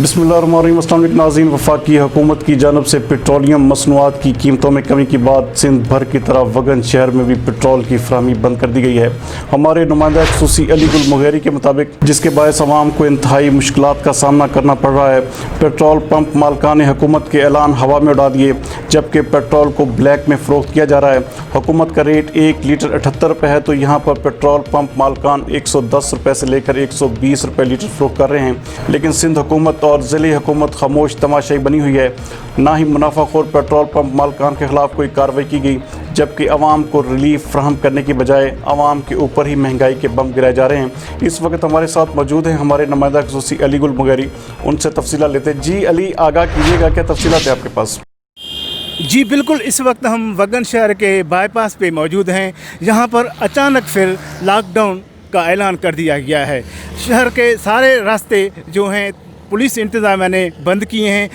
بسم اللہ الرحمن الرحیم۔ السلام علیکم ناظرین، وفاقی حکومت کی جانب سے پیٹرولیم مصنوعات کی قیمتوں میں کمی کے بعد سندھ بھر کی طرح وگن شہر میں بھی پیٹرول کی فراہمی بند کر دی گئی ہے۔ ہمارے نمائندہ خصوصی علی گل مغیری کے مطابق جس کے باعث عوام کو انتہائی مشکلات کا سامنا کرنا پڑ رہا ہے، پیٹرول پمپ مالکان نے حکومت کے اعلان ہوا میں اڑا دیے، جبکہ پیٹرول کو بلیک میں فروخت کیا جا رہا ہے۔ حکومت کا ریٹ 1 لیٹر 78 روپے ہے، تو یہاں پر پیٹرول پمپ مالکان 110 روپے سے لے کر 120 روپے لیٹر فروخت کر رہے ہیں، لیکن سندھ حکومت اور ضلعی حکومت خاموش تماشائی بنی ہوئی ہے۔ نہ ہی منافع خور پیٹرول پمپ مالکان کے خلاف کوئی کارروائی کی گئی، جبکہ عوام کو ریلیف فراہم کرنے کی بجائے عوام کے اوپر ہی مہنگائی کے بم گرائے جا رہے ہیں۔ اس وقت ہمارے ساتھ موجود ہیں ہمارے نمائندہ خصوصی علی گل مغیری، ان سے تفصیلات لیتے ہیں۔ جی علی، آگاہ کیجیے گا، کیا تفصیلات ہیں آپ کے پاس؟ جی بالکل، اس وقت ہم وگن شہر کے بائی پاس پہ موجود ہیں۔ یہاں پر اچانک پھر لاک ڈاؤن کا اعلان کر دیا گیا ہے۔ شہر کے سارے راستے جو ہیں پولیس انتظامیہ نے بند کیے ہیں۔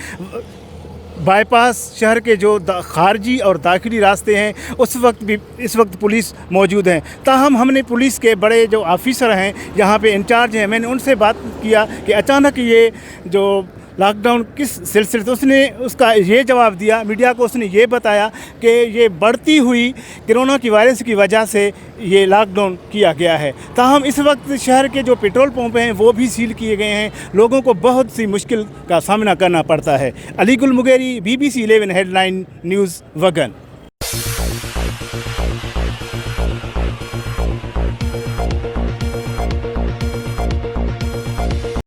بائی پاس شہر کے جو خارجی اور داخلی راستے ہیں اس وقت پولیس موجود ہیں۔ تاہم ہم نے پولیس کے بڑے جو آفیسر ہیں یہاں پہ انچارج ہیں، میں نے ان سے بات کیا کہ اچانک یہ جو لاک ڈاؤن کس سلسلے سے، اس کا یہ جواب دیا میڈیا کو۔ اس نے یہ بتایا کہ یہ بڑھتی ہوئی کرونا کی وائرس کی وجہ سے یہ لاک ڈاؤن کیا گیا ہے۔ تاہم اس وقت شہر کے جو پیٹرول پمپ ہیں وہ بھی سیل کیے گئے ہیں، لوگوں کو بہت سی مشکل کا سامنا کرنا پڑتا ہے۔ علی گل مغیری، BBC 11 ہیڈ لائن نیوز، وگن۔